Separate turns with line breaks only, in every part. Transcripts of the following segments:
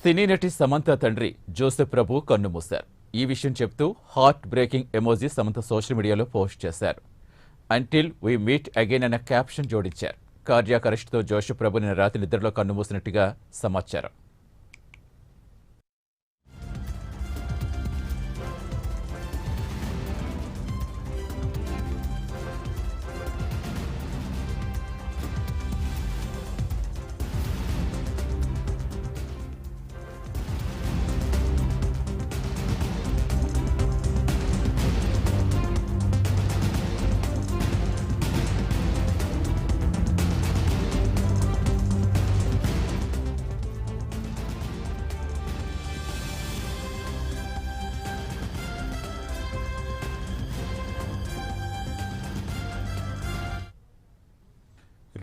సినీ నటి సమంత తండ్రి జోసెఫ్ ప్రభు కన్నుమూశారు. ఈ విషయం చెప్తూ heart breaking emoji Samantha social మీడియాలో పోస్ట్ చేశారు. అంటిల్ వీ మీట్ అగైన్ అన్న క్యాప్షన్ జోడించారు. కార్డియాక్ అరెస్టుతో జోసెఫ్ ప్రభు నిన్న రాత్రి నిద్రలో కన్నుమూసినట్టుగా సమాచారం.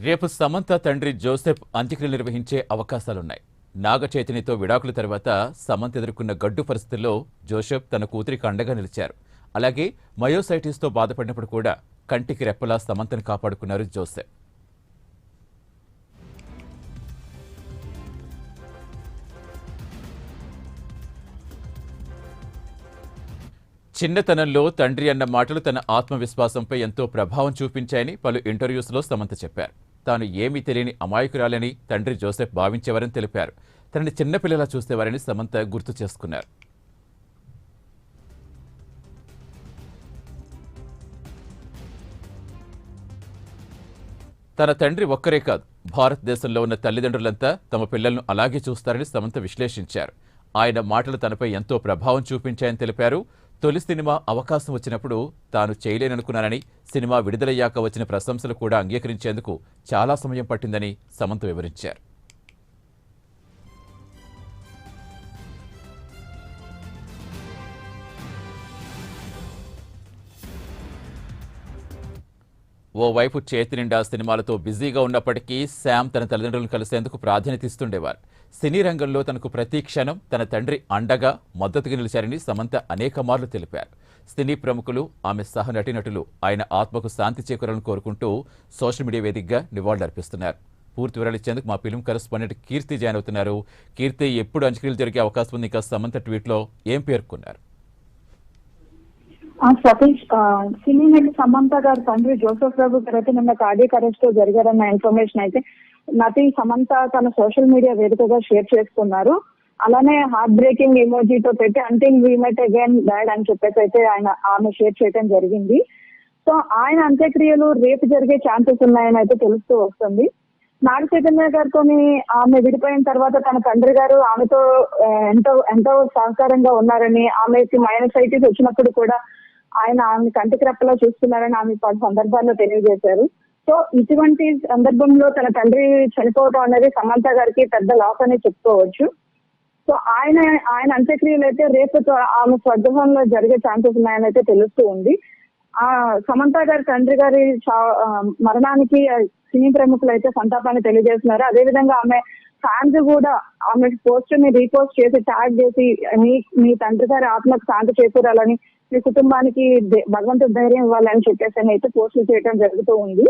రేపు సమంత తండ్రి జోసెఫ్ అంత్యక్రియలు నిర్వహించే అవకాశాలున్నాయి. నాగ చైతన్యతో విడాకుల తర్వాత సమంత ఎదుర్కొన్న గడ్డు పరిస్థితుల్లో జోసెఫ్ తన కూతురికి అండగా నిలిచారు. అలాగే మయోసైటిస్తో బాధపడినప్పుడు కూడా కంటికి రెప్పలా సమంతను కాపాడుకున్నారు జోసెఫ్. చిన్నతనంలో తండ్రి అన్న మాటలు తన ఆత్మవిశ్వాసంపై ఎంతో ప్రభావం చూపించాయని పలు ఇంటర్వ్యూస్లో సమంత చెప్పారు. తాను ఏమీ తెలియని అమాయకురాలని తండ్రి జోసెఫ్ భావించేవారని తెలిపారు. తనని చిన్నపిల్లలా చూసేవారని సమంత గుర్తు చేసుకున్నారు. తన తండ్రి ఒక్కరే కాదు, భారతదేశంలో ఉన్న తల్లిదండ్రులంతా తమ పిల్లలను అలాగే చూస్తారని సమంత విశ్లేషించారు. ఆయన మాటలు తనపై ఎంతో ప్రభావం చూపించాయని తెలిపారు. తొలి సినిమా అవకాశం వచ్చినప్పుడు తాను చేయలేననుకున్నానని, సినిమా విడుదలయ్యాక వచ్చిన ప్రశంసలు కూడా అంగీకరించేందుకు చాలా సమయం పట్టిందని సమంత వివరించారు. ఓవైపు చేతి నిండా సినిమాలతో బిజీగా ఉన్నప్పటికీ శామ్ తన తల్లిదండ్రులను కలిసేందుకు ప్రాధాన్యత ఇస్తుండేవారు. సినీ రంగంలో తనకు ప్రతి క్షణం తన తండ్రి అండగా మద్దతుగా నిలిచారని సమంత అనేక మార్లు తెలిపారు. సినీ ప్రముఖులు, ఆమె సహ నటీనటులు ఆయన ఆత్మకు శాంతి చేకూరాలని కోరుకుంటూ సోషల్ మీడియా వేదికగా నివాళులర్పిస్తున్నారు. పూర్తి వివరాలు ఇచ్చేందుకు మా ఫిల్మ్ కరెస్పాండెంట్ కీర్తి జాయిన్ అవుతున్నారు. కీర్తి, ఎప్పుడు అంత్యక్రియలు జరిగే అవకాశం ఉంది? ఇంకా సమంత ట్వీట్లో ఏం పేర్కొన్నారు?
సతీష్, సినీ నటి సమంత గారి తండ్రి జోసెఫ్ ప్రభు గారు నిన్న కార్డియాక్ అరెస్ట్ జరిగారన్న ఇన్ఫర్మేషన్ అయితే నటి సమంత తన సోషల్ మీడియా వేదికగా షేర్ చేసుకున్నారు. అలానే హార్ట్ బ్రేకింగ్ ఎమోజీతో పెట్టి until we met again dad అని చెప్పేసి అయితే ఆమె షేర్ చేయడం జరిగింది. సో ఆయన అంత్యక్రియలు రేపు జరిగే ఛాన్సెస్ ఉన్నాయని అయితే తెలుస్తూ వస్తుంది. నాగ చైతన్య గారితో ఆమె విడిపోయిన తర్వాత తన తండ్రి గారు ఆమెతో ఎంతో సహకారంగా ఉన్నారని, ఆమెకి మైనసైటిస్ వచ్చినప్పుడు కూడా ఆయన ఆమె కంటికి రెప్పలో చూస్తున్నారని ఆమె పలు సందర్భాల్లో తెలియజేశారు. సో ఇటువంటి సందర్భంలో తన తండ్రి చనిపోవడం అనేది సమంత గారికి పెద్ద లాస్ అని చెప్పుకోవచ్చు. సో ఆయన అంత్యక్రియలు అయితే రేపు ఆమె స్వగృహంలో జరిగే ఛాన్సెస్ ఉన్నాయని అయితే తెలుస్తూ ఉంది. సమంత గారి తండ్రి గారి మరణానికి సినీ ప్రముఖులు అయితే సంతాపాన్ని తెలియజేస్తున్నారు. అదేవిధంగా ఆమె ఫ్యాన్స్ కూడా ఆమె పోస్ట్ ని రీపోస్ట్ చేసి ట్యాగ్ చేసి మీ తండ్రి గారి ఆత్మకు శాంతి చేకూరాలని, మీ కుటుంబానికి భగవంతుడి ధైర్యం ఇవ్వాలని చెప్పేసి అయితే పోస్టులు చేయడం జరుగుతూ ఉంది.